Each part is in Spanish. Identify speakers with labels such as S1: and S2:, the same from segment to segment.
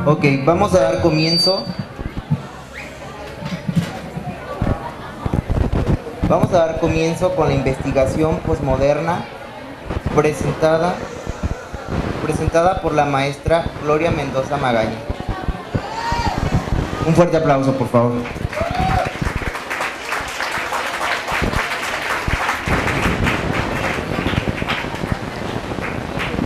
S1: Ok, vamos a dar comienzo. Vamos a dar comienzo con la investigación posmoderna presentada por la maestra Gloria Mendoza Magaña. Un fuerte aplauso, por favor.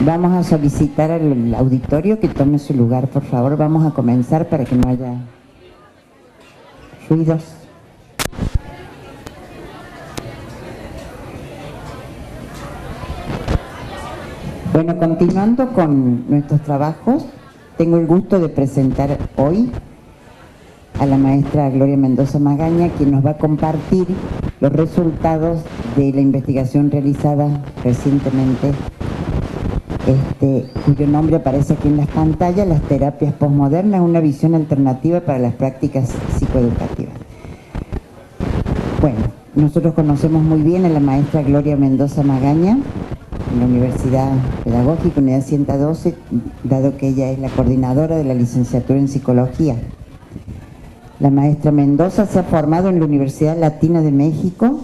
S2: Vamos a solicitar al auditorio que tome su lugar, por favor. Vamos a comenzar para que no haya ruidos. Bueno, continuando con nuestros trabajos, tengo el gusto de presentar hoy a la maestra Gloria Mendoza Magaña, quien nos va a compartir los resultados de la investigación realizada recientemente, cuyo nombre aparece aquí en las pantallas: las terapias posmodernas, una visión alternativa para las prácticas psicoeducativas. Bueno, nosotros conocemos muy bien a la maestra Gloria Mendoza Magaña en la Universidad Pedagógica, Unidad 112, dado que ella es la coordinadora de la licenciatura en Psicología. La maestra Mendoza se ha formado en la Universidad Latina de México,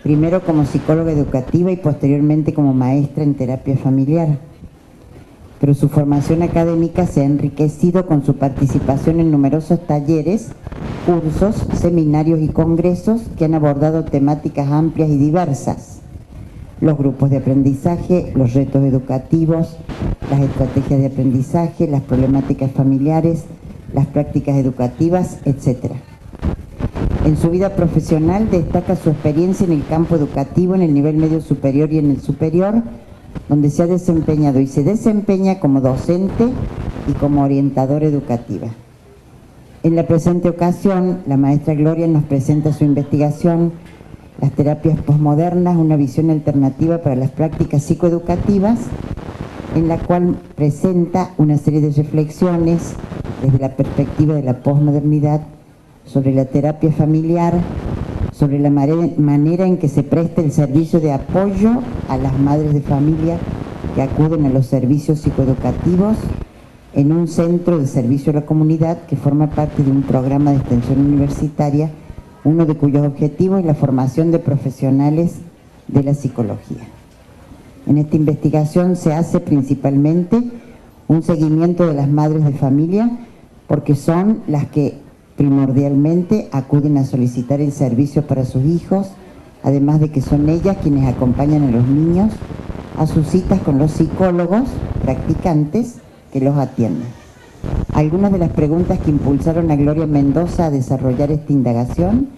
S2: primero como psicóloga educativa y posteriormente como maestra en terapia familiar. Pero su formación académica se ha enriquecido con su participación en numerosos talleres, cursos, seminarios y congresos que han abordado temáticas amplias y diversas: los grupos de aprendizaje, los retos educativos, las estrategias de aprendizaje, las problemáticas familiares, las prácticas educativas, etc. En su vida profesional destaca su experiencia en el campo educativo, en el nivel medio superior y en el superior, donde se ha desempeñado y se desempeña como docente y como orientadora educativa. En la presente ocasión, la maestra Gloria nos presenta su investigación Las terapias posmodernas, una visión alternativa para las prácticas psicoeducativas, en la cual presenta una serie de reflexiones desde la perspectiva de la posmodernidad sobre la terapia familiar, sobre la manera en que se presta el servicio de apoyo a las madres de familia que acuden a los servicios psicoeducativos en un centro de servicio a la comunidad que forma parte de un programa de extensión universitaria, uno de cuyos objetivos es la formación de profesionales de la psicología. En esta investigación se hace principalmente un seguimiento de las madres de familia, porque son las que primordialmente acuden a solicitar el servicio para sus hijos, además de que son ellas quienes acompañan a los niños a sus citas con los psicólogos practicantes que los atienden. Algunas de las preguntas que impulsaron a Gloria Mendoza a desarrollar esta indagación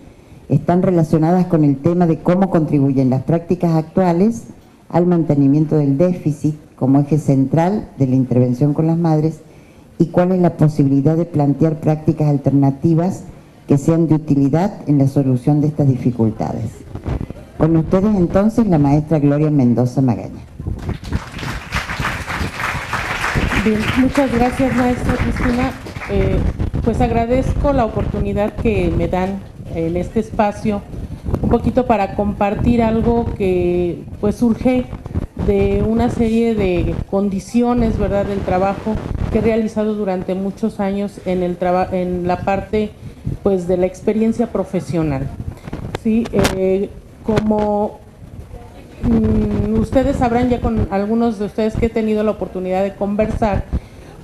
S2: están relacionadas con el tema de cómo contribuyen las prácticas actuales al mantenimiento del déficit como eje central de la intervención con las madres, y cuál es la posibilidad de plantear prácticas alternativas que sean de utilidad en la solución de estas dificultades. Con ustedes entonces la maestra Gloria Mendoza Magaña.
S3: Bien, muchas gracias, maestra Cristina. Pues agradezco la oportunidad que me dan en este espacio, un poquito para compartir algo que pues surge de una serie de condiciones, ¿verdad?, del trabajo que he realizado durante muchos años en la parte pues de la experiencia profesional. Sí, como ustedes sabrán, ya con algunos de ustedes que he tenido la oportunidad de conversar,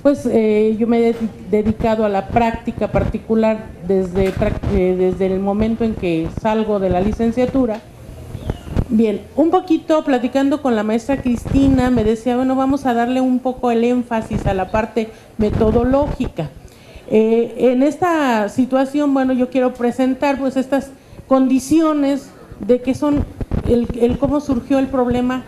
S3: pues yo me he dedicado a la práctica particular desde el momento en que salgo de la licenciatura. Bien, un poquito platicando con la maestra Cristina, me decía, bueno, vamos a darle un poco el énfasis a la parte metodológica. En esta situación, bueno, yo quiero presentar pues estas condiciones de que son el cómo surgió el problema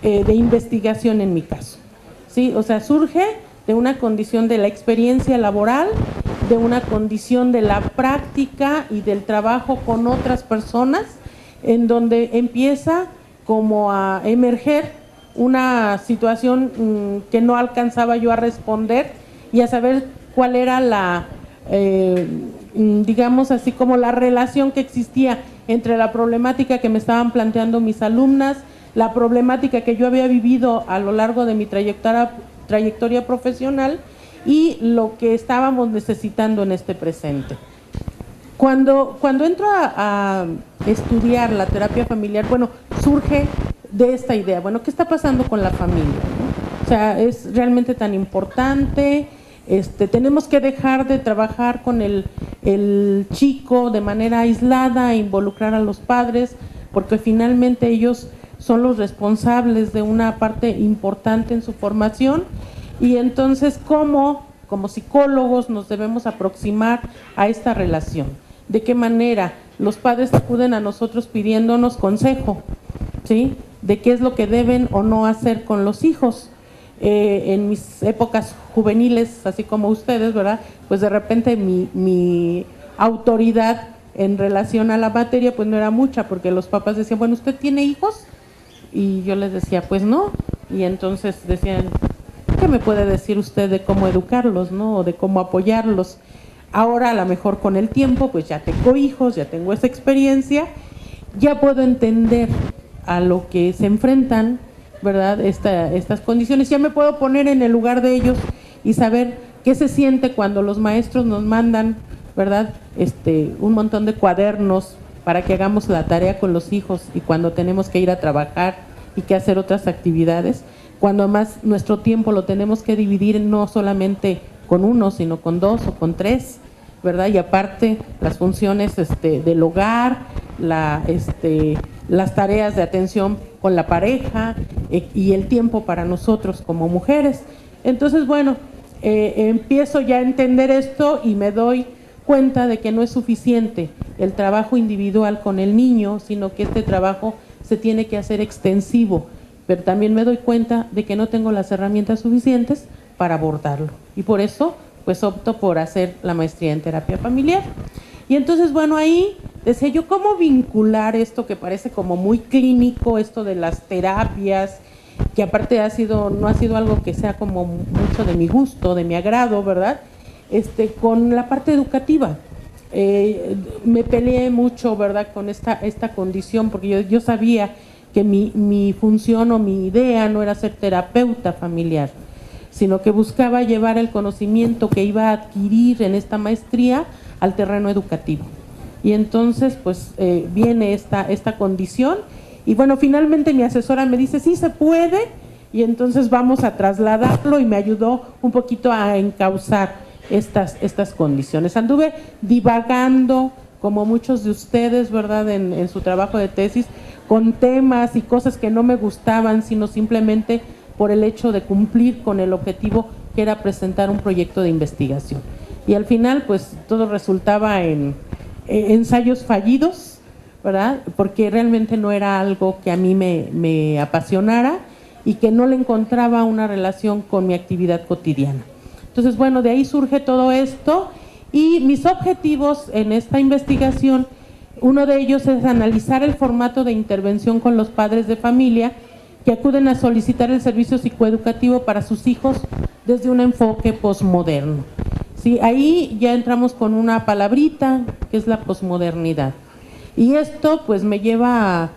S3: de investigación en mi caso. ¿Sí? O sea, surge de una condición de la experiencia laboral, de una condición de la práctica y del trabajo con otras personas, en donde empieza como a emerger una situación que no alcanzaba yo a responder y a saber cuál era la, digamos así, como la relación que existía entre la problemática que me estaban planteando mis alumnas, la problemática que yo había vivido a lo largo de mi trayectoria profesional y lo que estábamos necesitando en este presente. Cuando entro a estudiar la terapia familiar, bueno, surge de esta idea, bueno, ¿qué está pasando con la familia, ¿no? O sea, es realmente tan importante, tenemos que dejar de trabajar con el chico de manera aislada e involucrar a los padres, porque finalmente ellos son los responsables de una parte importante en su formación, y entonces como psicólogos nos debemos aproximar a esta relación. ¿De qué manera? Los padres acuden a nosotros pidiéndonos consejo, ¿sí? De qué es lo que deben o no hacer con los hijos. En mis épocas juveniles, así como ustedes, ¿verdad? Pues de repente mi autoridad en relación a la materia pues no era mucha, porque los papás decían, bueno, ¿usted tiene hijos? Y yo les decía, pues no. Y entonces decían, ¿qué me puede decir usted de cómo educarlos, no? O de cómo apoyarlos. Ahora a lo mejor con el tiempo pues ya tengo hijos, ya tengo esa experiencia, ya puedo entender a lo que se enfrentan, ¿verdad? Estas condiciones, ya me puedo poner en el lugar de ellos y saber qué se siente cuando los maestros nos mandan, ¿verdad? Un montón de cuadernos para que hagamos la tarea con los hijos, y cuando tenemos que ir a trabajar y que hacer otras actividades, cuando además nuestro tiempo lo tenemos que dividir no solamente con uno, sino con dos o con tres, ¿verdad? Y aparte las funciones del hogar, las tareas de atención con la pareja y el tiempo para nosotros como mujeres. Entonces, bueno, empiezo ya a entender esto y me doy cuenta de que no es suficiente el trabajo individual con el niño, sino que este trabajo se tiene que hacer extensivo, pero también me doy cuenta de que no tengo las herramientas suficientes para abordarlo, y por eso pues opto por hacer la maestría en terapia familiar. Y entonces, bueno, ahí decía yo, ¿cómo vincular esto que parece como muy clínico, esto de las terapias, que aparte no ha sido algo que sea como mucho de mi gusto, de mi agrado, ¿verdad? Con la parte educativa? Me peleé mucho, ¿verdad?, con esta condición, porque yo sabía que mi función o mi idea no era ser terapeuta familiar, sino que buscaba llevar el conocimiento que iba a adquirir en esta maestría al terreno educativo. Y entonces pues viene esta condición, y bueno, finalmente mi asesora me dice, sí se puede, y entonces vamos a trasladarlo, y me ayudó un poquito a encauzar estas condiciones. Anduve divagando, como muchos de ustedes, ¿verdad?, en su trabajo de tesis, con temas y cosas que no me gustaban, sino simplemente por el hecho de cumplir con el objetivo, que era presentar un proyecto de investigación. Y al final pues todo resultaba en ensayos fallidos, ¿verdad?, porque realmente no era algo que a mí me apasionara y que no le encontraba una relación con mi actividad cotidiana. Entonces, bueno, de ahí surge todo esto, y mis objetivos en esta investigación, uno de ellos es analizar el formato de intervención con los padres de familia que acuden a solicitar el servicio psicoeducativo para sus hijos desde un enfoque posmoderno. Sí, ahí ya entramos con una palabrita que es la posmodernidad. Y esto pues me lleva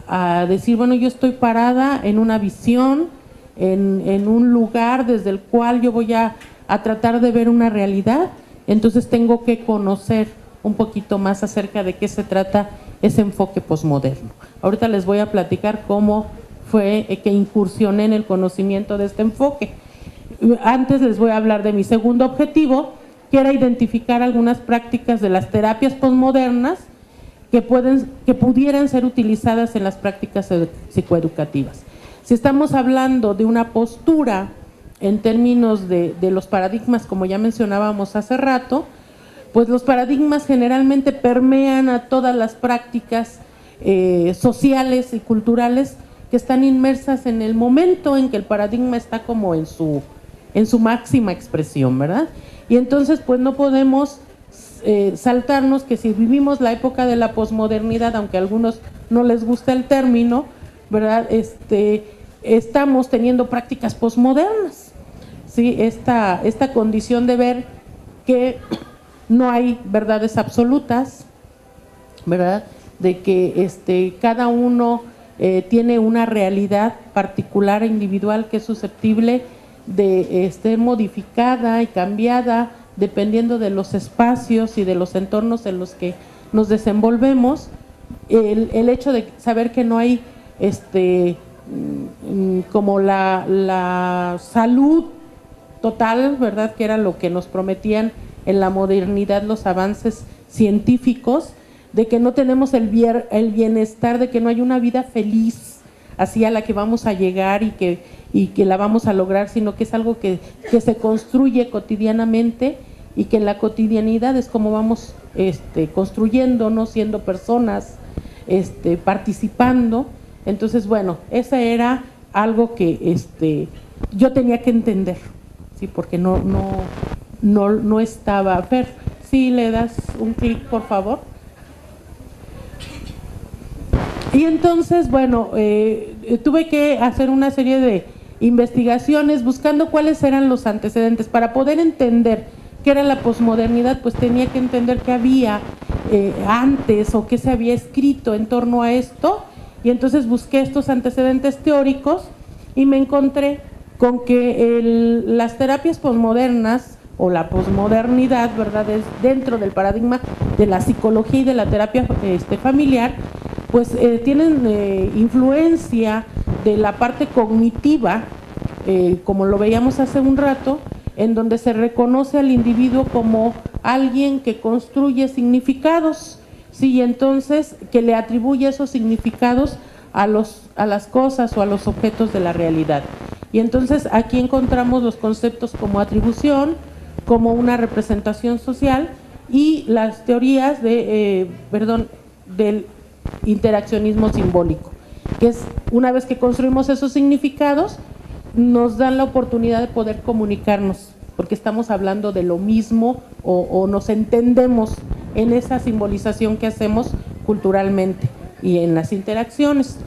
S3: a decir, bueno, yo estoy parada en una visión, en un lugar desde el cual yo voy a tratar de ver una realidad, entonces tengo que conocer un poquito más acerca de qué se trata ese enfoque posmoderno. Ahorita les voy a platicar cómo fue que incursioné en el conocimiento de este enfoque. Antes les voy a hablar de mi segundo objetivo, que era identificar algunas prácticas de las terapias posmodernas que pudieran ser utilizadas en las prácticas psicoeducativas. Si estamos hablando de una postura en términos de los paradigmas, como ya mencionábamos hace rato, pues los paradigmas generalmente permean a todas las prácticas sociales y culturales que están inmersas en el momento en que el paradigma está como en su máxima expresión, ¿verdad? Y entonces pues no podemos saltarnos que si vivimos la época de la posmodernidad, aunque a algunos no les gusta el término, ¿verdad?, estamos teniendo prácticas posmodernas, ¿sí? Esta condición de ver que no hay verdades absolutas, ¿verdad?, de que cada uno tiene una realidad particular e individual que es susceptible de modificada y cambiada dependiendo de los espacios y de los entornos en los que nos desenvolvemos. El hecho de saber que no hay como la salud total, ¿verdad?, que era lo que nos prometían en la modernidad los avances científicos, de que no tenemos el bienestar, de que no hay una vida feliz así a la que vamos a llegar y que la vamos a lograr, sino que es algo que se construye cotidianamente, y que en la cotidianidad es como vamos construyéndonos, siendo personas, participando. Entonces, bueno, esa era algo que yo tenía que entender, sí, porque no estaba. Fer, ¿sí le das un clic, por favor? Y entonces, bueno, tuve que hacer una serie de investigaciones buscando cuáles eran los antecedentes para poder entender qué era la posmodernidad. Pues tenía que entender qué había antes o qué se había escrito en torno a esto, y entonces busqué estos antecedentes teóricos y me encontré con que las terapias posmodernas o la posmodernidad, ¿verdad?, es dentro del paradigma de la psicología y de la terapia familiar, pues tienen influencia de la parte cognitiva, como lo veíamos hace un rato, en donde se reconoce al individuo como alguien que construye significados, sí, y entonces que le atribuye esos significados a las cosas o a los objetos de la realidad. Y entonces aquí encontramos los conceptos como atribución, como una representación social, y las teorías del interaccionismo simbólico, que es, una vez que construimos esos significados, nos dan la oportunidad de poder comunicarnos, porque estamos hablando de lo mismo o nos entendemos en esa simbolización que hacemos culturalmente y en las interacciones.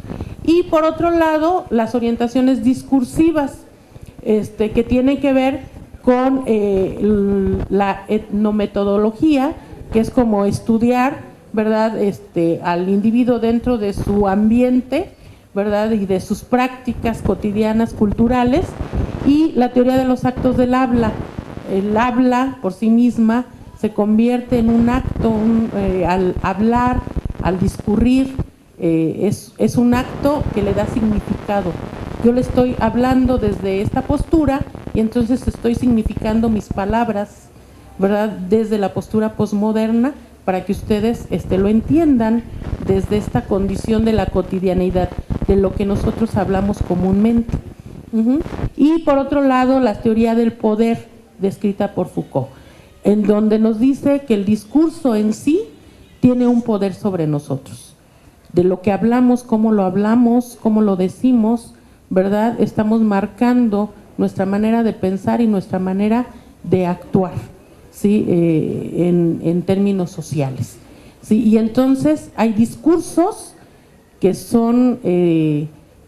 S3: Y por otro lado, las orientaciones discursivas, que tienen que ver con la etnometodología, que es como estudiar, ¿verdad?, al individuo dentro de su ambiente, ¿verdad?, y de sus prácticas cotidianas culturales, y la teoría de los actos del habla. El habla por sí misma se convierte en un acto, al hablar, al discurrir, es un acto que le da significado. Yo le estoy hablando desde esta postura y entonces estoy significando mis palabras, ¿verdad?, desde la postura posmoderna, para que ustedes lo entiendan desde esta condición de la cotidianidad, de lo que nosotros hablamos comúnmente. Y por otro lado, la teoría del poder, descrita por Foucault, en donde nos dice que el discurso en sí tiene un poder sobre nosotros. De lo que hablamos, cómo lo decimos, ¿verdad?, estamos marcando nuestra manera de pensar y nuestra manera de actuar, ¿sí?, en términos sociales, ¿sí? Y entonces hay discursos que son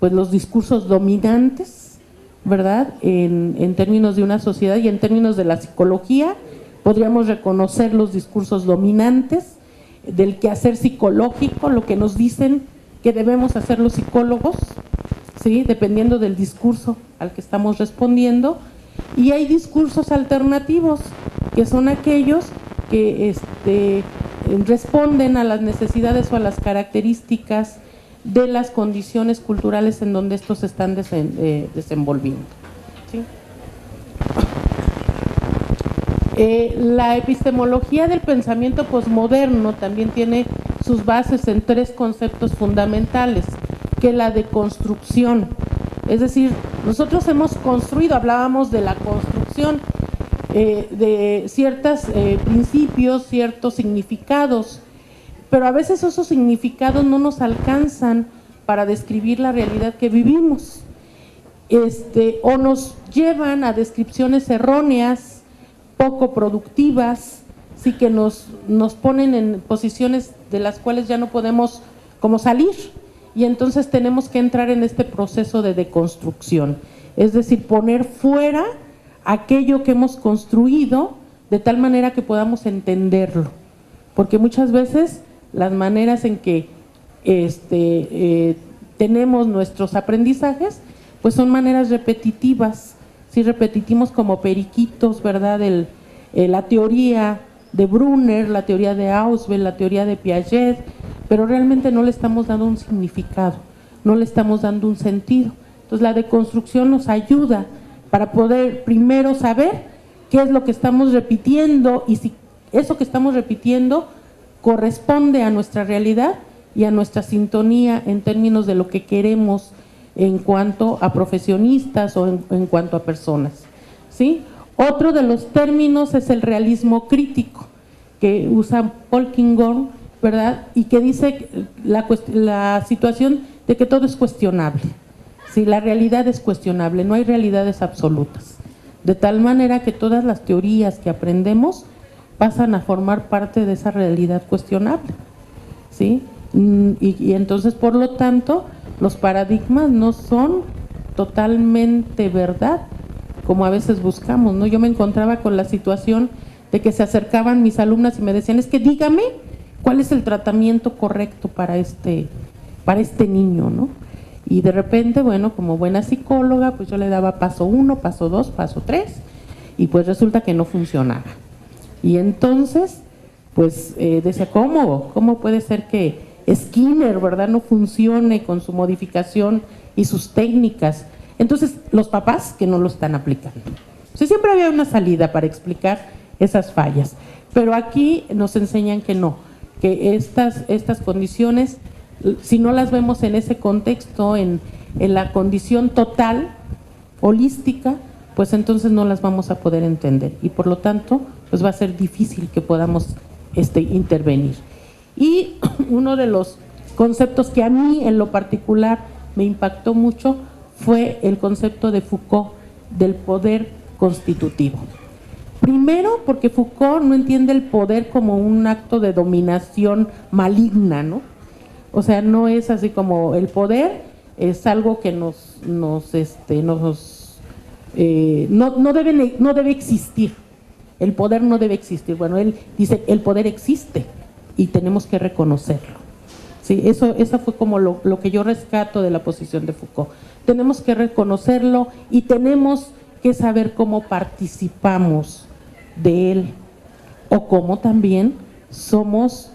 S3: pues los discursos dominantes, ¿verdad?, en términos de una sociedad, y en términos de la psicología podríamos reconocer los discursos dominantes del quehacer psicológico, lo que nos dicen que debemos hacer los psicólogos, ¿sí?, dependiendo del discurso al que estamos respondiendo. Y hay discursos alternativos, que son aquellos que responden a las necesidades o a las características de las condiciones culturales en donde estos se están desenvolviendo, ¿sí? La epistemología del pensamiento posmoderno también tiene sus bases en tres conceptos fundamentales, que es la deconstrucción. Es decir, nosotros hemos construido, hablábamos de la construcción de ciertos principios, ciertos significados, pero a veces esos significados no nos alcanzan para describir la realidad que vivimos, o nos llevan a descripciones erróneas, poco productivas, sí, que nos ponen en posiciones de las cuales ya no podemos como salir, y entonces tenemos que entrar en este proceso de deconstrucción, es decir, poner fuera aquello que hemos construido de tal manera que podamos entenderlo, porque muchas veces las maneras en que tenemos nuestros aprendizajes pues son maneras repetitivas, sí repetimos como periquitos, ¿verdad? La teoría de Brunner, la teoría de Ausubel, la teoría de Piaget, pero realmente no le estamos dando un significado, no le estamos dando un sentido. Entonces la deconstrucción nos ayuda para poder primero saber qué es lo que estamos repitiendo y si eso que estamos repitiendo corresponde a nuestra realidad y a nuestra sintonía en términos de lo que queremos en cuanto a profesionistas o en cuanto a personas, ¿sí? Otro de los términos es el realismo crítico, que usa Polkinghorne, ¿verdad? Y que dice la situación de que todo es cuestionable, ¿sí? La realidad es cuestionable, no hay realidades absolutas, de tal manera que todas las teorías que aprendemos pasan a formar parte de esa realidad cuestionable, ¿sí? Y entonces, por lo tanto, los paradigmas no son totalmente verdad, como a veces buscamos, ¿no? Yo me encontraba con la situación de que se acercaban mis alumnas y me decían, es que dígame cuál es el tratamiento correcto para este niño, ¿no? Y de repente, bueno, como buena psicóloga, pues yo le daba paso 1, paso 2, paso 3, y pues resulta que no funcionaba. Y entonces, pues decía, ¿cómo puede ser que Skinner, ¿verdad?, no funcione con su modificación y sus técnicas? Entonces, los papás que no lo están aplicando. O sea, siempre había una salida para explicar esas fallas, pero aquí nos enseñan que no, que estas condiciones, si no las vemos en ese contexto, en la condición total, holística, pues entonces no las vamos a poder entender y por lo tanto pues va a ser difícil que podamos intervenir. Y uno de los conceptos que a mí en lo particular me impactó mucho fue el concepto de Foucault del poder constitutivo. Primero, porque Foucault no entiende el poder como un acto de dominación maligna, ¿no? O sea, no es así como el poder es algo que no debe existir. El poder no debe existir. Bueno, él dice, el poder existe y tenemos que reconocerlo. Sí, eso fue como lo que yo rescato de la posición de Foucault. Tenemos que reconocerlo y tenemos que saber cómo participamos de él o cómo también somos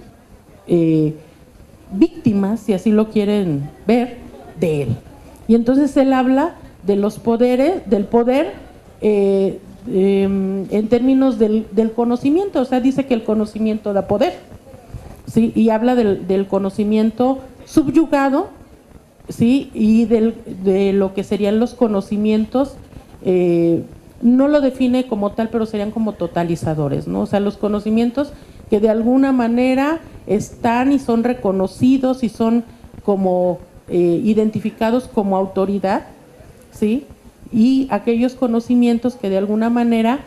S3: víctimas, si así lo quieren ver, de él. Y entonces él habla de los poderes, del poder en términos del conocimiento, o sea, dice que el conocimiento da poder, ¿sí? Y habla del conocimiento subyugado, ¿sí? Y de lo que serían los conocimientos, no lo define como tal, pero serían como totalizadores, ¿no? O sea, los conocimientos que de alguna manera están y son reconocidos y son como identificados como autoridad, ¿sí? Y aquellos conocimientos que de alguna manera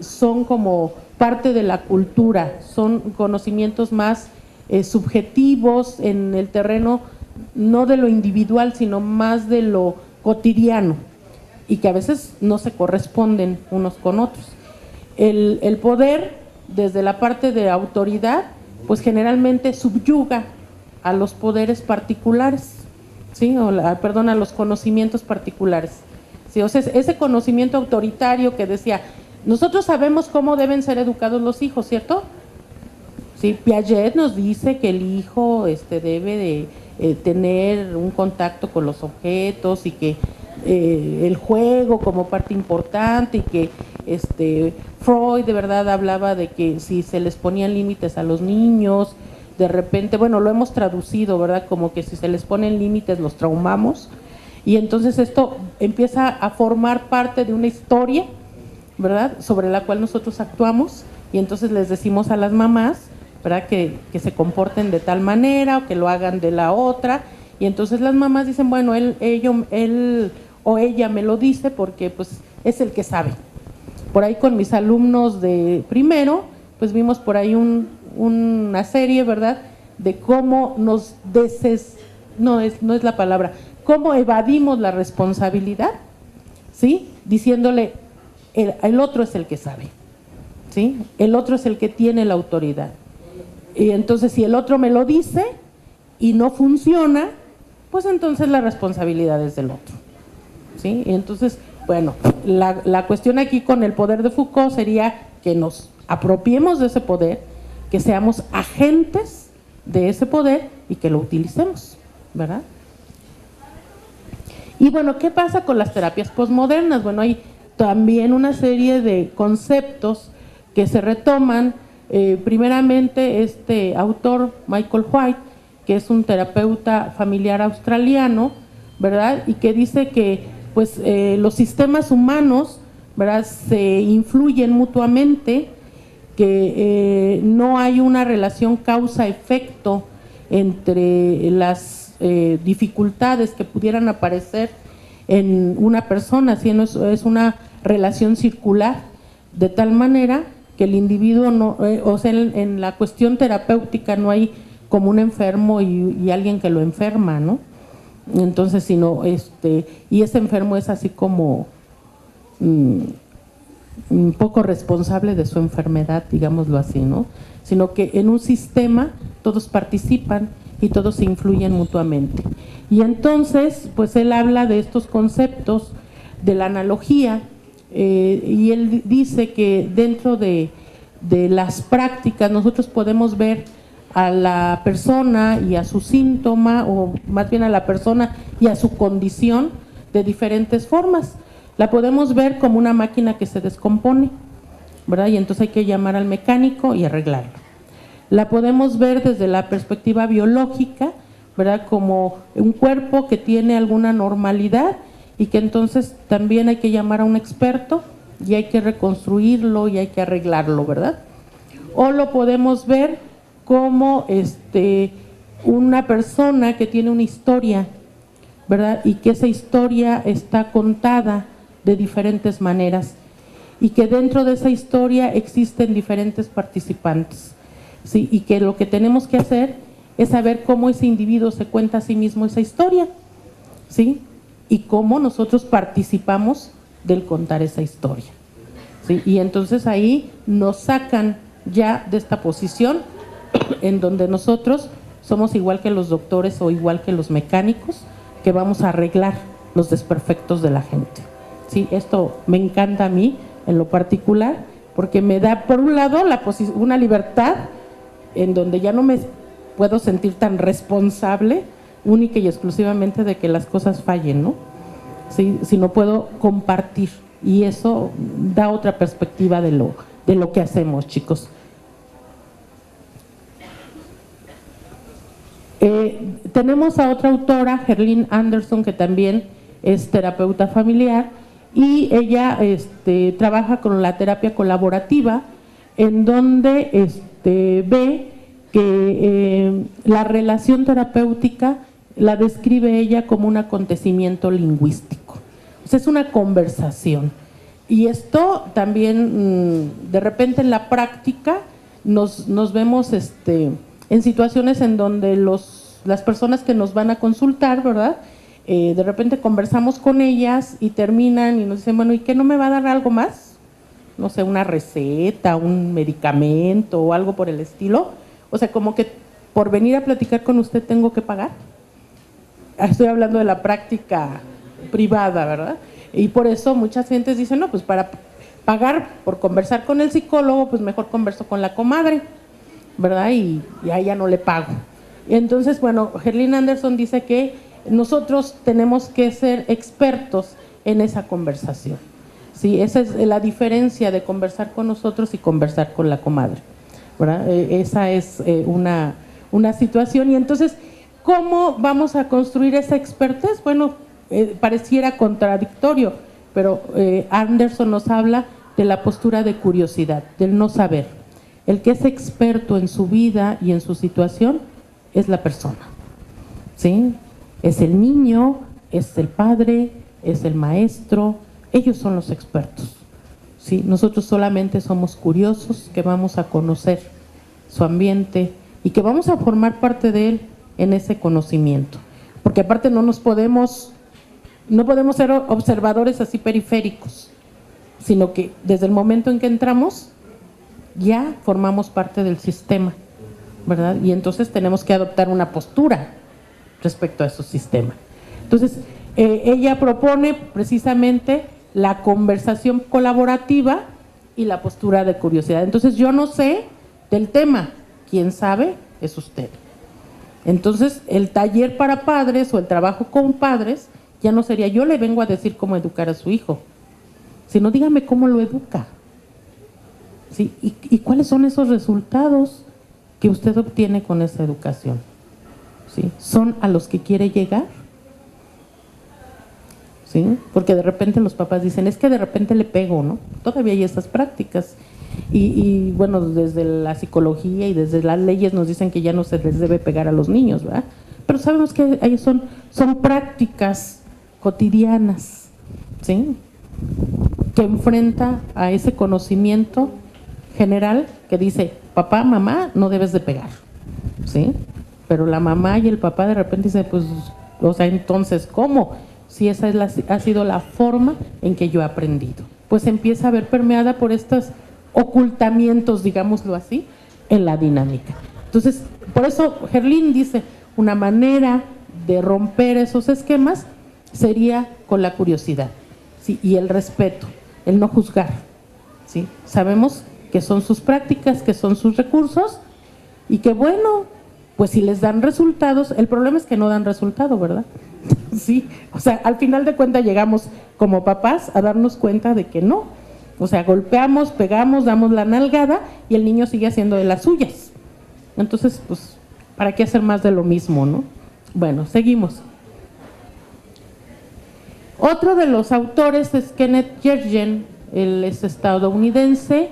S3: son como parte de la cultura, son conocimientos más subjetivos en el terreno no de lo individual, sino más de lo cotidiano y que a veces no se corresponden unos con otros. El poder, desde la parte de autoridad, pues generalmente subyuga a los poderes particulares, ¿sí? A los conocimientos particulares. ¿Sí? O sea, ese conocimiento autoritario que decía, nosotros sabemos cómo deben ser educados los hijos, ¿cierto? Sí, Piaget nos dice que el hijo debe de tener un contacto con los objetos y que el juego como parte importante y que Freud de verdad hablaba de que si se les ponían límites a los niños, de repente, bueno, lo hemos traducido, ¿verdad? Como que si se les ponen límites los traumamos y entonces esto empieza a formar parte de una historia, ¿verdad? Sobre la cual nosotros actuamos y entonces les decimos a las mamás, ¿verdad? Que se comporten de tal manera o que lo hagan de la otra y entonces las mamás dicen, bueno, él o ella me lo dice porque pues es el que sabe. Por ahí con mis alumnos de primero, pues vimos por ahí una serie, ¿verdad? De cómo nos no es la palabra, cómo evadimos la responsabilidad, ¿sí? Diciéndole, el otro es el que sabe, ¿sí? El otro es el que tiene la autoridad. Y entonces si el otro me lo dice y no funciona, pues entonces la responsabilidad es del otro, ¿sí? Y entonces Bueno, la cuestión aquí con el poder de Foucault sería que nos apropiemos de ese poder, que seamos agentes de ese poder y que lo utilicemos, ¿verdad? Y bueno, ¿qué pasa con las terapias posmodernas? Bueno, hay también una serie de conceptos que se retoman. Primeramente, este autor, Michael White, que es un terapeuta familiar australiano, ¿verdad? Y que dice que pues los sistemas humanos, ¿verdad?, se influyen mutuamente, que no hay una relación causa-efecto entre las dificultades que pudieran aparecer en una persona, sino es una relación circular, de tal manera que el individuo no, o sea, en la cuestión terapéutica no hay como un enfermo y alguien que lo enferma, ¿no? Entonces, sino y ese enfermo es así como un poco responsable de su enfermedad, digámoslo así, ¿no? Sino que en un sistema todos participan y todos se influyen mutuamente. Y entonces, pues él habla de estos conceptos, de la analogía, y él dice que dentro de las prácticas nosotros podemos ver a la persona y a su síntoma, o más bien a la persona y a su condición de diferentes formas. La podemos ver como una máquina que se descompone, ¿verdad? Y entonces hay que llamar al mecánico y arreglarlo. La podemos ver desde la perspectiva biológica, ¿verdad?, como un cuerpo que tiene alguna normalidad y que entonces también hay que llamar a un experto y hay que reconstruirlo y hay que arreglarlo, ¿verdad? O lo podemos ver como una persona que tiene una historia, ¿verdad?, y que esa historia está contada de diferentes maneras y que dentro de esa historia existen diferentes participantes, ¿sí? Y que lo que tenemos que hacer es saber cómo ese individuo se cuenta a sí mismo esa historia, ¿sí? Y cómo nosotros participamos del contar esa historia, ¿sí? Y entonces ahí nos sacan ya de esta posición en donde nosotros somos igual que los doctores o igual que los mecánicos, que vamos a arreglar los desperfectos de la gente. Sí, esto me encanta a mí en lo particular, porque me da, por un lado, una libertad en donde ya no me puedo sentir tan responsable única y exclusivamente de que las cosas fallen, ¿no? Sí, sino puedo compartir, y eso da otra perspectiva de lo que hacemos, chicos. Tenemos a otra autora, Gerlin Anderson, que también es terapeuta familiar, y ella trabaja con la terapia colaborativa, en donde ve que la relación terapéutica la describe ella como un acontecimiento lingüístico. O sea, es una conversación. Y esto también, de repente en la práctica, nos vemos en situaciones en donde las personas que nos van a consultar, ¿verdad?, de repente conversamos con ellas y terminan y nos dicen, bueno, ¿y qué, no me va a dar algo más? No sé, una receta, un medicamento o algo por el estilo. O sea, como que por venir a platicar con usted tengo que pagar. Estoy hablando de la práctica privada, ¿verdad? Y por eso muchas gentes dicen, no, pues para pagar por conversar con el psicólogo, pues mejor converso con la comadre, ¿verdad? Y a ella no le pago. Entonces, bueno, Gerlin Anderson dice que nosotros tenemos que ser expertos en esa conversación, ¿sí? Esa es la diferencia de conversar con nosotros y conversar con la comadre, ¿verdad? Esa es una situación. Y entonces, ¿cómo vamos a construir esa expertez? Bueno, pareciera contradictorio, pero Anderson nos habla de la postura de curiosidad, del no saber. El que es experto en su vida y en su situación es la persona, ¿sí? Es el niño, es el padre, es el maestro, ellos son los expertos, ¿sí? Nosotros solamente somos curiosos que vamos a conocer su ambiente y que vamos a formar parte de él en ese conocimiento, porque aparte no podemos ser observadores así periféricos, sino que desde el momento en que entramos ya formamos parte del sistema, ¿verdad? Y entonces tenemos que adoptar una postura respecto a su sistema. Entonces, ella propone precisamente la conversación colaborativa y la postura de curiosidad. Entonces, yo no sé del tema, quien sabe es usted. Entonces, el taller para padres o el trabajo con padres ya no sería yo le vengo a decir cómo educar a su hijo, sino dígame cómo lo educa. ¿Sí? ¿Y cuáles son esos resultados que usted obtiene con esa educación? ¿Sí? ¿Son a los que quiere llegar? ¿Sí? Porque de repente los papás dicen, es que de repente le pego, ¿no? Todavía hay esas prácticas. Y bueno, desde la psicología y desde las leyes nos dicen que ya no se les debe pegar a los niños, ¿verdad? Pero sabemos que ahí son prácticas cotidianas, ¿sí? Que enfrenta a ese conocimiento general que dice, papá, mamá, no debes de pegar, ¿sí? Pero la mamá y el papá de repente dicen, pues, o sea, entonces, ¿cómo? Si esa ha sido la forma en que yo he aprendido. Pues empieza a ver permeada por estos ocultamientos, digámoslo así, en la dinámica. Entonces, por eso Herlín dice, una manera de romper esos esquemas sería con la curiosidad, ¿sí? Y el respeto, el no juzgar, ¿sí? Sabemos que son sus prácticas, que son sus recursos y que bueno, pues si les dan resultados, el problema es que no dan resultado, ¿verdad? Sí, o sea, al final de cuentas llegamos como papás a darnos cuenta de que no, o sea, golpeamos, pegamos, damos la nalgada y el niño sigue haciendo de las suyas. Entonces, pues, ¿para qué hacer más de lo mismo, no? Bueno, seguimos. Otro de los autores es Kenneth Yergin, él es estadounidense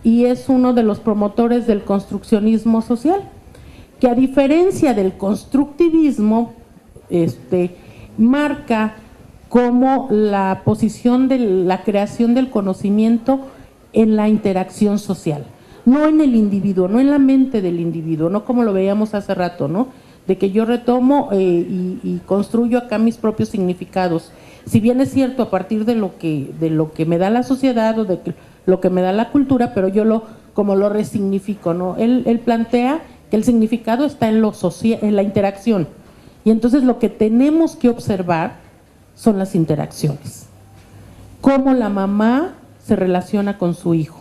S3: y es uno de los promotores del construccionismo social, que a diferencia del constructivismo, marca como la posición de la creación del conocimiento en la interacción social, no en el individuo, no en la mente del individuo, no como lo veíamos hace rato, ¿no? De que yo retomo y construyo acá mis propios significados. Si bien es cierto a partir de lo que me da la sociedad o de lo que me da la cultura, pero yo como lo resignifico, ¿no? Él plantea que el significado está en en la interacción. Y entonces lo que tenemos que observar son las interacciones. Cómo la mamá se relaciona con su hijo,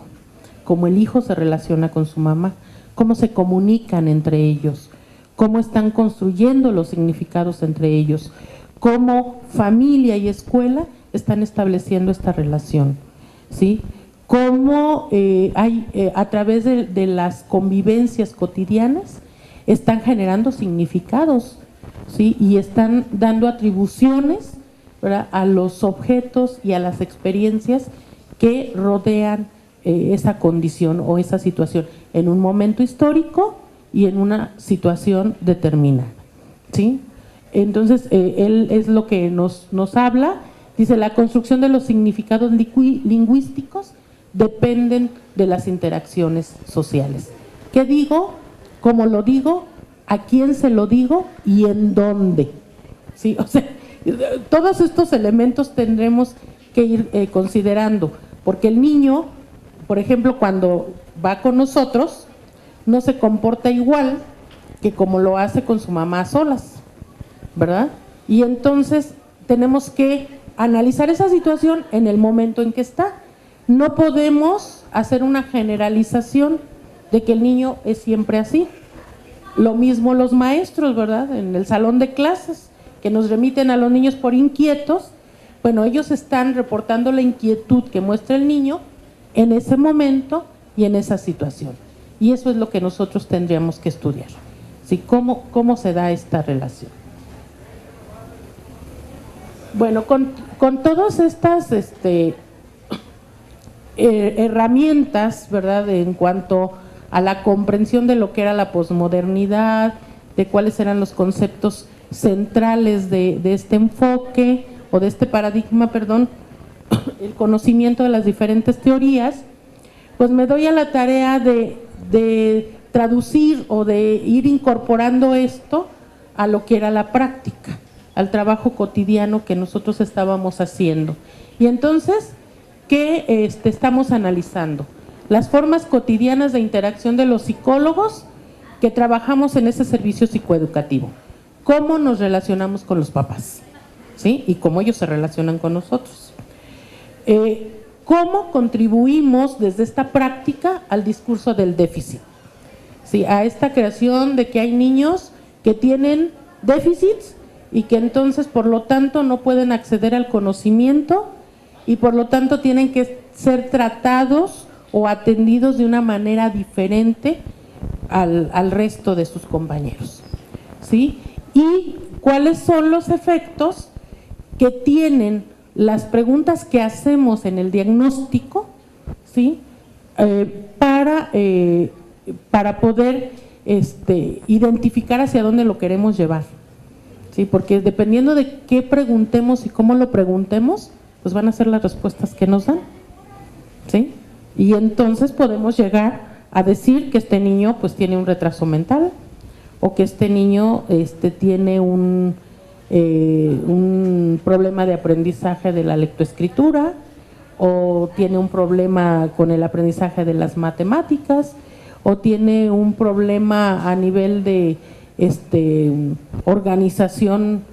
S3: cómo el hijo se relaciona con su mamá, cómo se comunican entre ellos, cómo están construyendo los significados entre ellos, cómo familia y escuela están estableciendo esta relación, ¿sí? Cómo a través de las convivencias cotidianas están generando significados, ¿sí? Y están dando atribuciones, ¿verdad?, a los objetos y a las experiencias que rodean esa condición o esa situación en un momento histórico y en una situación determinada, ¿sí? Entonces, él es lo que nos habla, dice, la construcción de los significados lingüísticos dependen de las interacciones sociales. ¿Qué digo? ¿Cómo lo digo? ¿A quién se lo digo? ¿Y en dónde? ¿Sí? O sea, todos estos elementos tendremos que ir considerando, porque el niño, por ejemplo, cuando va con nosotros, no se comporta igual que como lo hace con su mamá a solas, ¿verdad? Y entonces tenemos que analizar esa situación en el momento en que está. No podemos hacer una generalización de que el niño es siempre así. Lo mismo los maestros, ¿verdad? En el salón de clases, que nos remiten a los niños por inquietos, bueno, ellos están reportando la inquietud que muestra el niño en ese momento y en esa situación. Y eso es lo que nosotros tendríamos que estudiar, ¿sí? ¿Cómo se da esta relación? Bueno, con todas estas herramientas, ¿verdad?, en cuanto a la comprensión de lo que era la posmodernidad, de cuáles eran los conceptos centrales de este enfoque o de este paradigma, perdón, el conocimiento de las diferentes teorías, pues me doy a la tarea de traducir o de ir incorporando esto a lo que era la práctica, al trabajo cotidiano que nosotros estábamos haciendo. Y entonces, ¿qué estamos analizando? Las formas cotidianas de interacción de los psicólogos que trabajamos en ese servicio psicoeducativo. ¿Cómo nos relacionamos con los papás? ¿Sí? Y cómo ellos se relacionan con nosotros. ¿Cómo contribuimos desde esta práctica al discurso del déficit? Sí, a esta creación de que hay niños que tienen déficits y que entonces por lo tanto no pueden acceder al conocimiento y por lo tanto tienen que ser tratados o atendidos de una manera diferente al resto de sus compañeros, ¿sí? Y cuáles son los efectos que tienen las preguntas que hacemos en el diagnóstico, ¿sí? Para poder identificar hacia dónde lo queremos llevar, ¿sí? Porque dependiendo de qué preguntemos y cómo lo preguntemos, pues van a ser las respuestas que nos dan, ¿sí? Y entonces podemos llegar a decir que este niño pues tiene un retraso mental, o que este niño tiene un problema de aprendizaje de la lectoescritura, o tiene un problema con el aprendizaje de las matemáticas, o tiene un problema a nivel de organización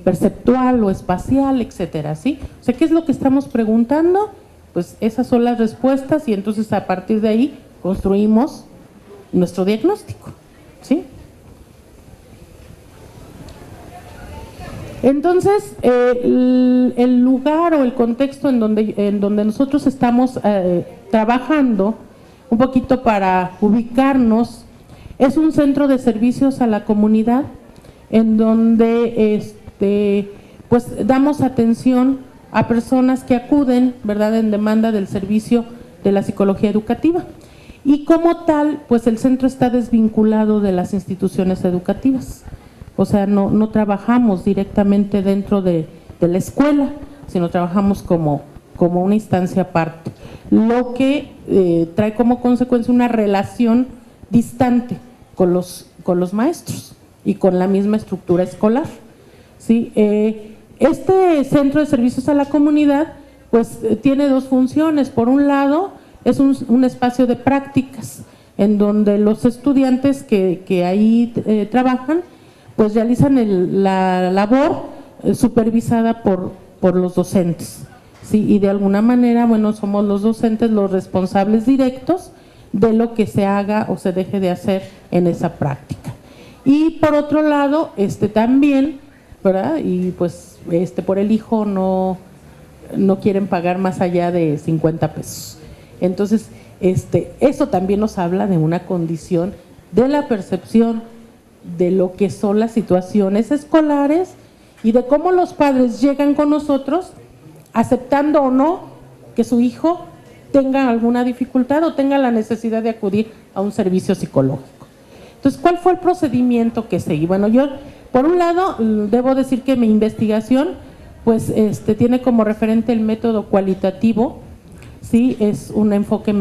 S3: perceptual o espacial, etcétera, ¿sí? O sea, ¿qué es lo que estamos preguntando? Pues esas son las respuestas y entonces a partir de ahí construimos nuestro diagnóstico, ¿sí? Entonces, el lugar o el contexto en donde nosotros estamos trabajando, un poquito para ubicarnos, es un centro de servicios a la comunidad, en donde pues damos atención a personas que acuden, ¿verdad?, en demanda del servicio de la psicología educativa. Y como tal, pues el centro está desvinculado de las instituciones educativas. O sea, no trabajamos directamente dentro de la escuela, sino trabajamos como una instancia aparte, lo que trae como consecuencia una relación distante con los maestros y con la misma estructura escolar, ¿sí? Este centro de servicios a la comunidad pues tiene dos funciones. Por un lado, es un espacio de prácticas en donde los estudiantes que ahí trabajan pues realizan la labor supervisada por los docentes, ¿sí? Y de alguna manera, bueno, somos los docentes los responsables directos de lo que se haga o se deje de hacer en esa práctica. Y por otro lado, también, ¿verdad? Y pues por el hijo no quieren pagar más allá de 50 pesos. Entonces, eso también nos habla de una condición de la percepción de lo que son las situaciones escolares y de cómo los padres llegan con nosotros aceptando o no que su hijo tenga alguna dificultad o tenga la necesidad de acudir a un servicio psicológico. Entonces, ¿cuál fue el procedimiento que seguí? Bueno, yo, por un lado, debo decir que mi investigación pues tiene como referente el método cualitativo, ¿sí? Es un enfoque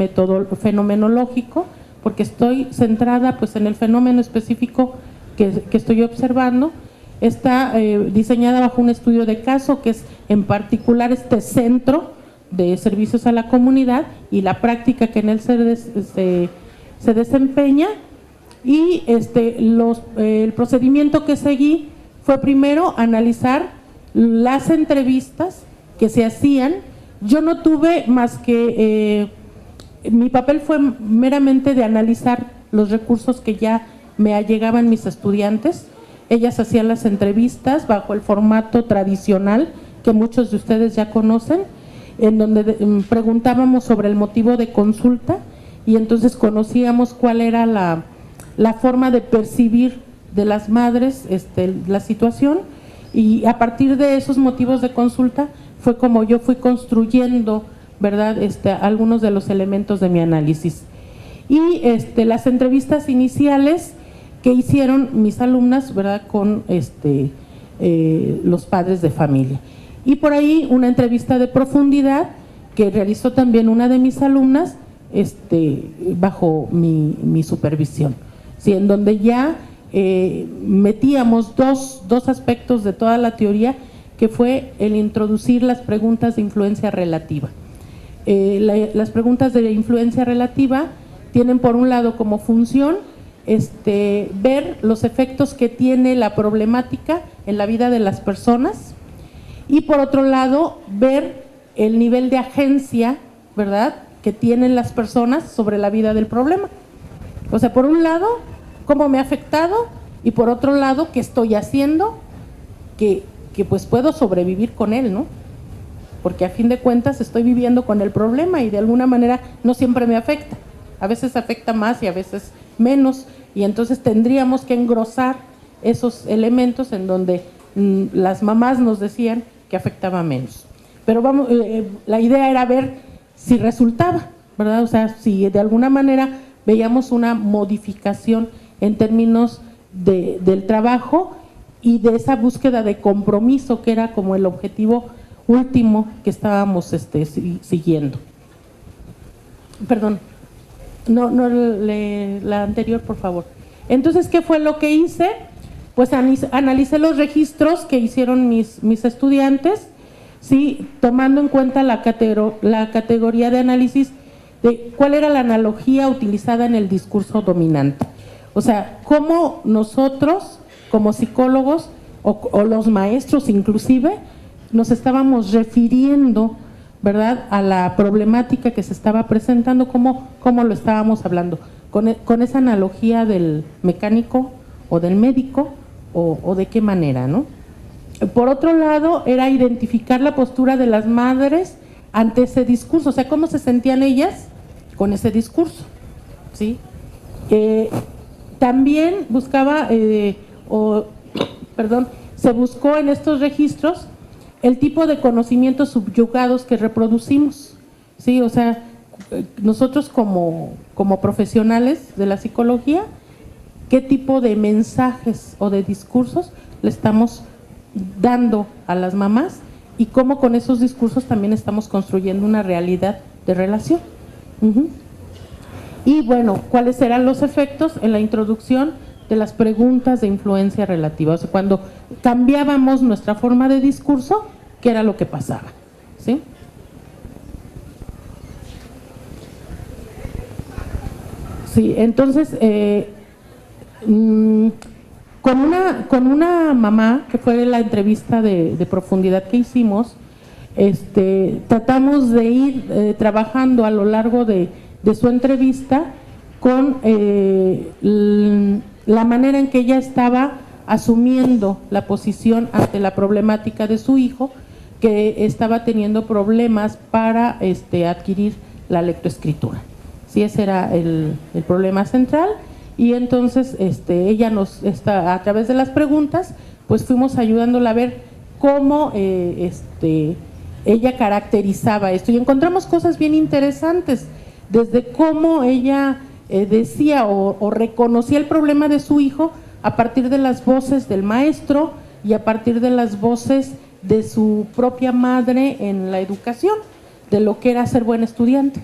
S3: fenomenológico, porque estoy centrada pues en el fenómeno específico que estoy observando. Está diseñada bajo un estudio de caso, que es en particular este centro de servicios a la comunidad y la práctica que en él se desempeña. Y el procedimiento que seguí fue primero analizar las entrevistas que se hacían. Yo no tuve más que, mi papel fue meramente de analizar los recursos que ya me allegaban mis estudiantes. Ellas hacían las entrevistas bajo el formato tradicional que muchos de ustedes ya conocen, en donde preguntábamos sobre el motivo de consulta y entonces conocíamos cuál era la forma de percibir de las madres la situación, y a partir de esos motivos de consulta fue como yo fui construyendo, ¿verdad?, algunos de los elementos de mi análisis. Y las entrevistas iniciales que hicieron mis alumnas, ¿verdad?, con los padres de familia. Y por ahí una entrevista de profundidad que realizó también una de mis alumnas bajo mi supervisión, ¿sí? En donde ya metíamos dos aspectos de toda la teoría, que fue el introducir las preguntas de influencia relativa. Las preguntas de influencia relativa tienen por un lado como función ver los efectos que tiene la problemática en la vida de las personas, y por otro lado ver el nivel de agencia, ¿verdad?, que tienen las personas sobre la vida del problema. O sea, por un lado, cómo me ha afectado, y por otro lado, qué estoy haciendo que pues puedo sobrevivir con él, ¿no? Porque a fin de cuentas estoy viviendo con el problema y de alguna manera no siempre me afecta. A veces afecta más y a veces menos, y entonces tendríamos que engrosar esos elementos en donde las mamás nos decían que afectaba menos. Pero vamos, la idea era ver si resultaba, ¿verdad? O sea, si de alguna manera veíamos una modificación en términos del trabajo y de esa búsqueda de compromiso que era como el objetivo último que estábamos siguiendo. Perdón, la anterior, por favor. Entonces, ¿qué fue lo que hice? Pues analicé los registros que hicieron mis estudiantes, ¿sí?, tomando en cuenta la categoría de análisis de cuál era la analogía utilizada en el discurso dominante. O sea, cómo nosotros, como psicólogos, o los maestros inclusive, nos estábamos refiriendo, ¿verdad?, a la problemática que se estaba presentando, cómo lo estábamos hablando, con esa analogía del mecánico o del médico, o de qué manera, ¿no? Por otro lado, era identificar la postura de las madres ante ese discurso, o sea, cómo se sentían ellas con ese discurso, ¿sí? También buscaba, se buscó en estos registros el tipo de conocimientos subyugados que reproducimos, ¿sí? O sea, nosotros como profesionales de la psicología, ¿qué tipo de mensajes o de discursos le estamos dando a las mamás y cómo con esos discursos también estamos construyendo una realidad de relación? Y bueno, ¿cuáles eran los efectos en la introducción de las preguntas de influencia relativa? O sea, cuando cambiábamos nuestra forma de discurso, ¿qué era lo que pasaba? ¿Sí? Sí, entonces, con una mamá, que fue la entrevista de profundidad que hicimos, tratamos de ir trabajando a lo largo de su entrevista con la manera en que ella estaba asumiendo la posición ante la problemática de su hijo, que estaba teniendo problemas para adquirir la lectoescritura. Sí, ese era el problema central. Y entonces ella a través de las preguntas, pues fuimos ayudándola a ver cómo ella caracterizaba esto, y encontramos cosas bien interesantes, desde cómo ella decía o reconocía el problema de su hijo a partir de las voces del maestro y a partir de las voces de su propia madre en la educación, de lo que era ser buen estudiante.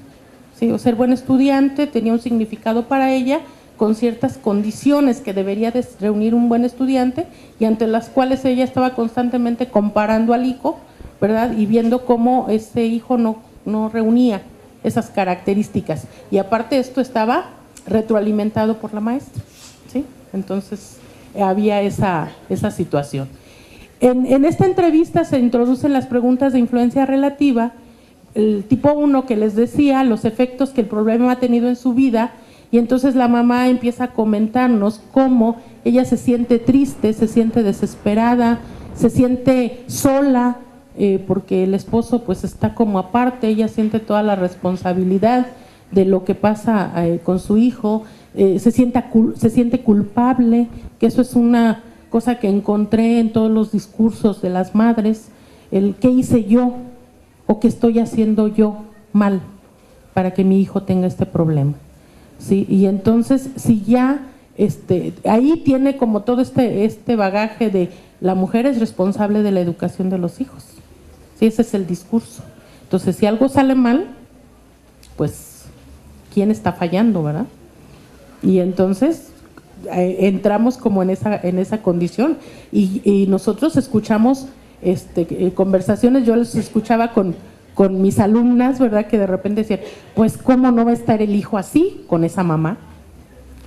S3: ¿Sí? O ser buen estudiante tenía un significado para ella, con ciertas condiciones que debería de reunir un buen estudiante, y ante las cuales ella estaba constantemente comparando al hijo, ¿verdad?, y viendo cómo ese hijo no reunía esas características, y aparte esto estaba retroalimentado por la maestra, ¿sí? Entonces había esa situación. En esta entrevista se introducen las preguntas de influencia relativa, el tipo 1 que les decía, los efectos que el problema ha tenido en su vida. Y entonces la mamá empieza a comentarnos cómo ella se siente triste, se siente desesperada, se siente sola, porque el esposo pues está como aparte, ella siente toda la responsabilidad de lo que pasa con su hijo, se siente culpable, que eso es una cosa que encontré en todos los discursos de las madres, el qué hice yo o qué estoy haciendo yo mal para que mi hijo tenga este problema. Sí, y entonces si ya ahí tiene como todo este bagaje de la mujer es responsable de la educación de los hijos. Sí, ese es el discurso. Entonces, si algo sale mal, pues ¿quién está fallando, verdad? Y entonces entramos como en esa condición y nosotros escuchamos conversaciones. Yo les escuchaba con mis alumnas, ¿verdad?, que de repente decían, pues ¿cómo no va a estar el hijo así con esa mamá?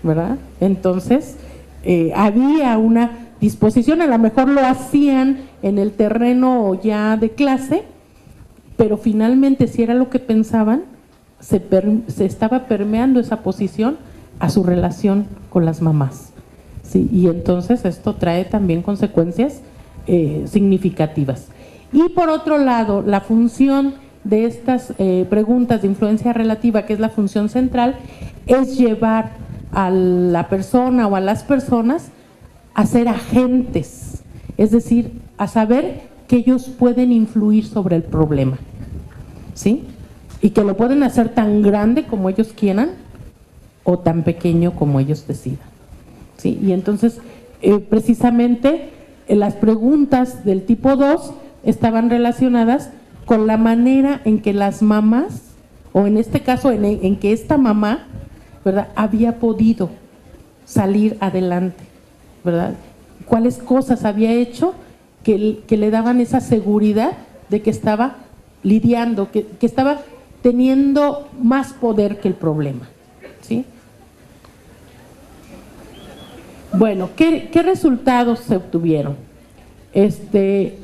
S3: ¿Verdad? Entonces había una disposición, a lo mejor lo hacían en el terreno ya de clase, pero finalmente si era lo que pensaban, se estaba permeando esa posición a su relación con las mamás, ¿sí? Y entonces esto trae también consecuencias significativas. Y por otro lado, la función de estas preguntas de influencia relativa, que es la función central, es llevar a la persona o a las personas a ser agentes, es decir, a saber que ellos pueden influir sobre el problema, ¿sí? Y que lo pueden hacer tan grande como ellos quieran o tan pequeño como ellos decidan, ¿sí? Y entonces, precisamente, las preguntas del tipo 2 estaban relacionadas con la manera en que las mamás, o en este caso en que esta mamá, ¿verdad?, había podido salir adelante, ¿verdad? ¿Cuáles cosas había hecho que le daban esa seguridad de que estaba lidiando, que estaba teniendo más poder que el problema, ¿sí? Bueno, ¿qué resultados se obtuvieron?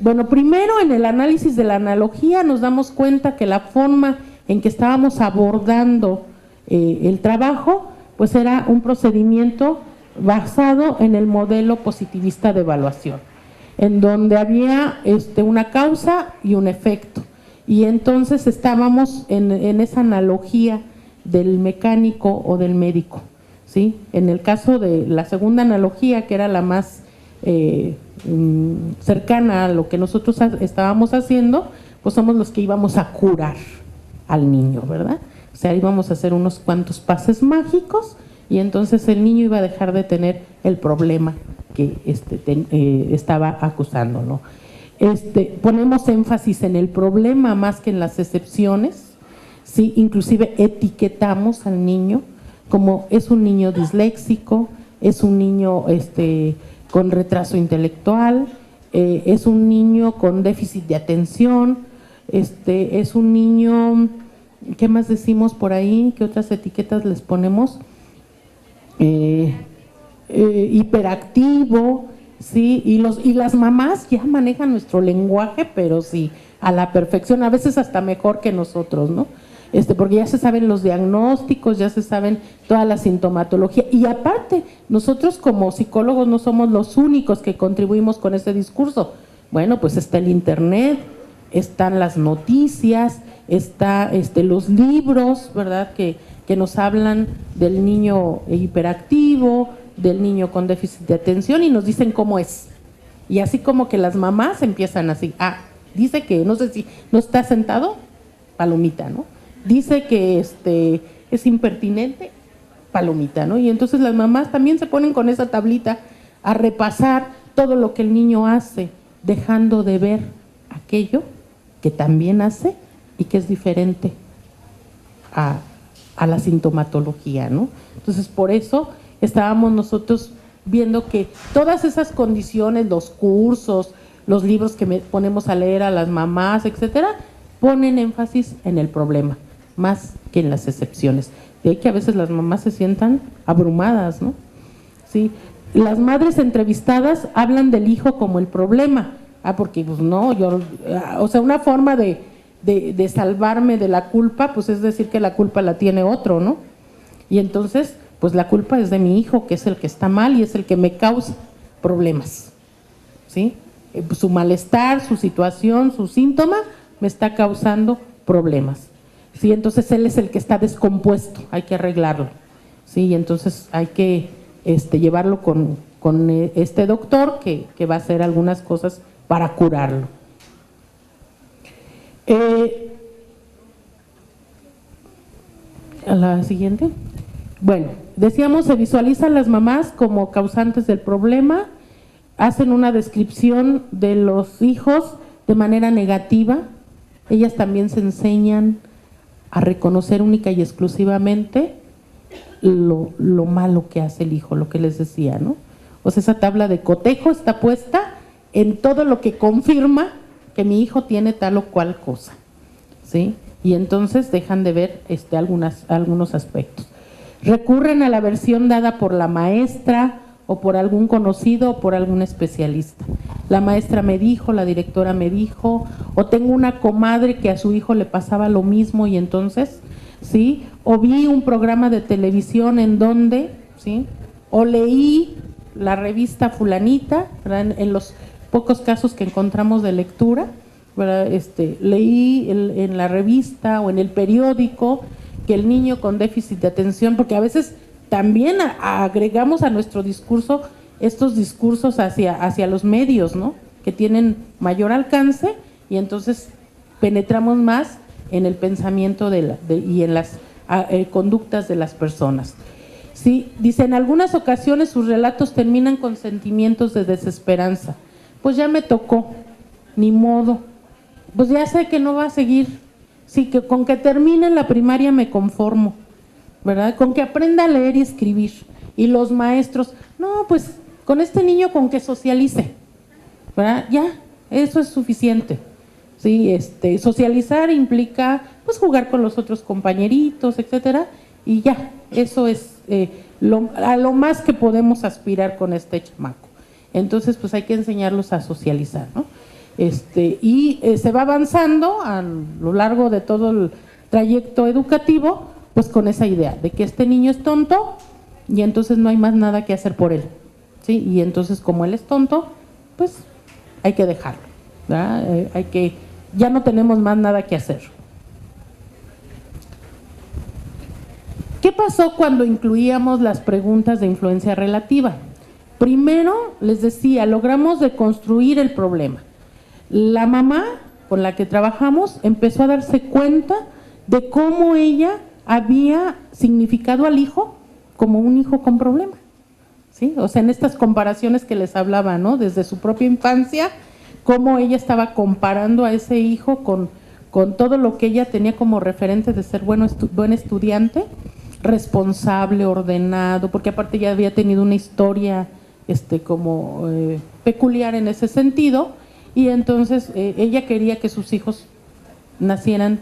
S3: Bueno, primero en el análisis de la analogía nos damos cuenta que la forma en que estábamos abordando el trabajo, pues era un procedimiento basado en el modelo positivista de evaluación, en donde había una causa y un efecto, y entonces estábamos en esa analogía del mecánico o del médico, ¿sí? En el caso de la segunda analogía, que era la más cercana a lo que nosotros estábamos haciendo, pues somos los que íbamos a curar al niño, ¿verdad? O sea, íbamos a hacer unos cuantos pases mágicos y entonces el niño iba a dejar de tener el problema que estaba acusando, ¿no? Ponemos énfasis en el problema más que en las excepciones, ¿sí? Inclusive etiquetamos al niño como es un niño disléxico, es un niño con retraso intelectual, es un niño con déficit de atención, es un niño, ¿qué más decimos por ahí? ¿Qué otras etiquetas les ponemos? Hiperactivo, ¿sí? Y las mamás ya manejan nuestro lenguaje, pero sí, a la perfección, a veces hasta mejor que nosotros, ¿no? Porque ya se saben los diagnósticos, ya se saben toda la sintomatología, y aparte, nosotros como psicólogos no somos los únicos que contribuimos con ese discurso. Bueno, pues está el internet, están las noticias, está los libros, ¿verdad?, que nos hablan del niño hiperactivo, del niño con déficit de atención, y nos dicen cómo es. Y así como que las mamás empiezan así, dice que, no sé si no está sentado, palomita, ¿no? Dice que es impertinente, palomita, ¿no? Y entonces las mamás también se ponen con esa tablita a repasar todo lo que el niño hace, dejando de ver aquello que también hace y que es diferente a la sintomatología, ¿no? Entonces, por eso estábamos nosotros viendo que todas esas condiciones, los cursos, los libros que ponemos a leer a las mamás, etcétera, ponen énfasis en el problema, más que en las excepciones. De ahí que a veces las mamás se sientan abrumadas, ¿no? Sí. Las madres entrevistadas hablan del hijo como el problema. Porque pues no, o sea, una forma de salvarme de la culpa, pues es decir que la culpa la tiene otro, ¿no? Y entonces, pues la culpa es de mi hijo, que es el que está mal y es el que me causa problemas, ¿sí? Su malestar, su situación, su síntoma me está causando problemas, ¿sí? Entonces él es el que está descompuesto, hay que arreglarlo, ¿sí? Y entonces hay que llevarlo con este doctor que va a hacer algunas cosas para curarlo. A la siguiente. Bueno, decíamos, se visualizan las mamás como causantes del problema, hacen una descripción de los hijos de manera negativa, ellas también se enseñan a reconocer única y exclusivamente lo malo que hace el hijo, lo que les decía, ¿no? O sea, esa tabla de cotejo está puesta en todo lo que confirma que mi hijo tiene tal o cual cosa, ¿sí? Y entonces dejan de ver algunos aspectos. Recurren a la versión dada por la maestra o por algún conocido o por algún especialista. la maestra me dijo, la directora me dijo, o tengo una comadre que a su hijo le pasaba lo mismo y entonces, ¿sí? O vi un programa de televisión en donde, ¿sí? O leí la revista fulanita, ¿verdad? En los pocos casos que encontramos de lectura, ¿verdad? Leí en la revista o en el periódico que el niño con déficit de atención, porque a veces también agregamos a nuestro discurso estos discursos hacia los medios, ¿no? Que tienen mayor alcance y entonces penetramos más en el pensamiento y en las conductas de las personas. Sí, dice, en algunas ocasiones sus relatos terminan con sentimientos de desesperanza. Pues ya me tocó, ni modo. Pues ya sé que no va a seguir. Sí, que con que termine la primaria me conformo, ¿verdad? Con que aprenda a leer y escribir. Y los maestros, no, pues con este niño con que socialice, ¿verdad? Ya, eso es suficiente. Sí, socializar implica pues jugar con los otros compañeritos, etcétera, y ya, eso es a lo más que podemos aspirar con este chamaco. Entonces, pues hay que enseñarlos a socializar, ¿no? Se va avanzando a lo largo de todo el trayecto educativo, pues con esa idea de que este niño es tonto y entonces no hay más nada que hacer por él, ¿sí? Y entonces como él es tonto, pues hay que dejarlo, ¿verdad? Ya no tenemos más nada que hacer. ¿Qué pasó cuando incluíamos las preguntas de influencia relativa? Primero, les decía, logramos deconstruir el problema. La mamá con la que trabajamos empezó a darse cuenta de cómo ella había significado al hijo como un hijo con problema, ¿sí? O sea, en estas comparaciones que les hablaba, ¿no? Desde su propia infancia, cómo ella estaba comparando a ese hijo con todo lo que ella tenía como referente de ser buen estudiante, responsable, ordenado, porque aparte ya había tenido una historia peculiar en ese sentido, y entonces ella quería que sus hijos nacieran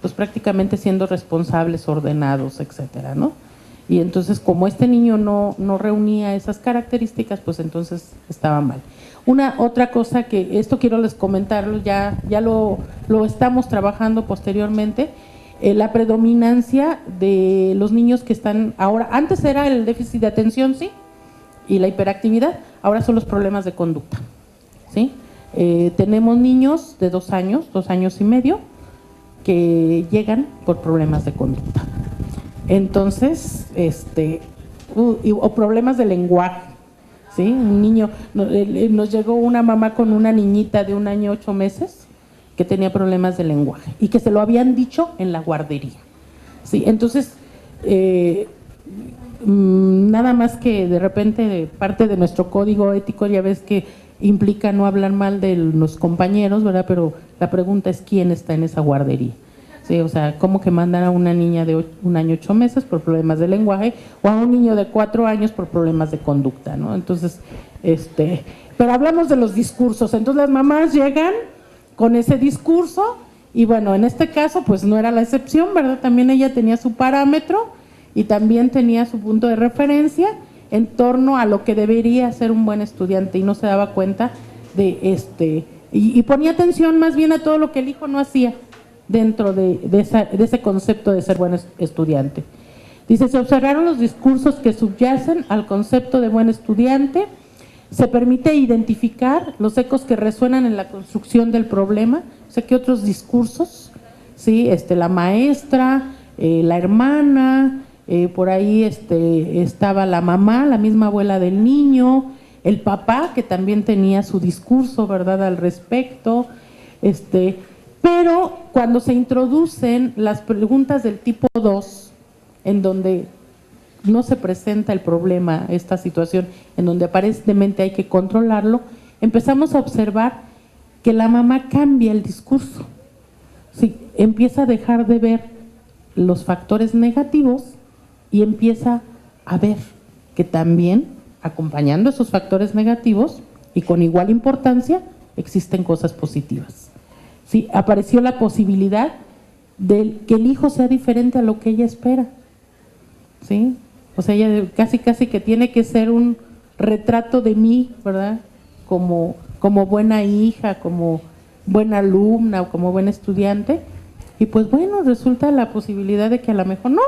S3: pues prácticamente siendo responsables, ordenados, etcétera, ¿no? Y entonces como este niño no reunía esas características, pues entonces estaba mal. Otra cosa que esto quiero les comentarlo, ya lo estamos trabajando posteriormente, la predominancia de los niños que están ahora, antes era el déficit de atención, sí, y la hiperactividad, ahora son los problemas de conducta, ¿sí? Tenemos niños de 2 años y medio, que llegan por problemas de conducta. Entonces, o problemas de lenguaje, ¿sí? Un niño, nos llegó una mamá con una niñita de 1 año 8 meses que tenía problemas de lenguaje y que se lo habían dicho en la guardería, ¿sí? Entonces, nada más que de repente parte de nuestro código ético, ya ves que implica no hablar mal de los compañeros, ¿verdad? Pero la pregunta es quién está en esa guardería, ¿sí? O sea, ¿cómo que mandan a una niña de 1 año 8 meses por problemas de lenguaje o a un niño de 4 años por problemas de conducta, ¿no? Entonces, pero hablamos de los discursos, entonces las mamás llegan con ese discurso y bueno, en este caso pues no era la excepción, ¿verdad? También ella tenía su parámetro y también tenía su punto de referencia en torno a lo que debería ser un buen estudiante y no se daba cuenta de y ponía atención más bien a todo lo que el hijo no hacía dentro de ese concepto de ser buen estudiante. Dice, se observaron los discursos que subyacen al concepto de buen estudiante, se permite identificar los ecos que resuenan en la construcción del problema, o sea, ¿qué otros discursos? ¿Sí? La maestra, la hermana, por ahí estaba la mamá, la misma abuela del niño, el papá que también tenía su discurso, ¿verdad?, al respecto, pero cuando se introducen las preguntas del tipo 2, en donde no se presenta el problema, esta situación, en donde aparentemente hay que controlarlo, empezamos a observar que la mamá cambia el discurso, ¿sí? Empieza a dejar de ver los factores negativos y empieza a ver que también, acompañando esos factores negativos y con igual importancia, existen cosas positivas. ¿Sí? Apareció la posibilidad de que el hijo sea diferente a lo que ella espera, ¿sí? O sea, ella casi que tiene que ser un retrato de mí, ¿verdad? Como como buena hija, como buena alumna o como buena estudiante, y pues bueno, resulta la posibilidad de que a lo mejor no,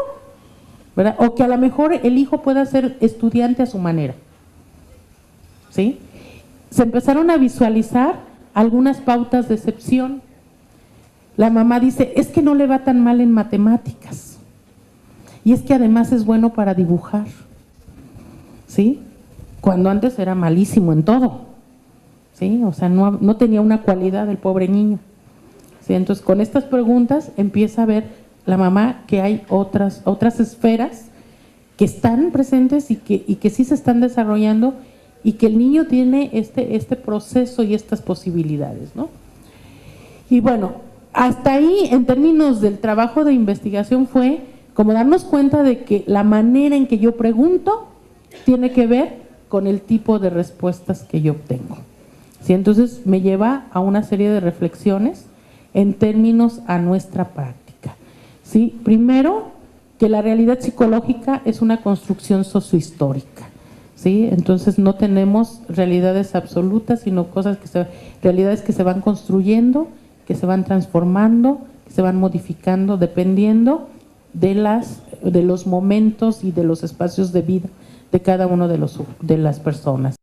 S3: ¿verdad? O que a lo mejor el hijo pueda ser estudiante a su manera, ¿sí? Se empezaron a visualizar algunas pautas de excepción. La mamá dice, es que no le va tan mal en matemáticas, y es que además es bueno para dibujar, ¿sí? Cuando antes era malísimo en todo, ¿sí? O sea, no tenía una cualidad el pobre niño, ¿sí? Entonces, con estas preguntas empieza a ver la mamá que hay otras esferas que están presentes y que sí se están desarrollando, y que el niño tiene este proceso y estas posibilidades, ¿no? Y bueno, hasta ahí, en términos del trabajo de investigación, fue como darnos cuenta de que la manera en que yo pregunto tiene que ver con el tipo de respuestas que yo obtengo, ¿sí? Entonces me lleva a una serie de reflexiones en términos a nuestra práctica, ¿sí? Primero, que la realidad psicológica es una construcción sociohistórica, ¿sí? Entonces no tenemos realidades absolutas, sino realidades que se van construyendo, que se van transformando, que se van modificando dependiendo de los momentos y de los espacios de vida de cada uno de las personas.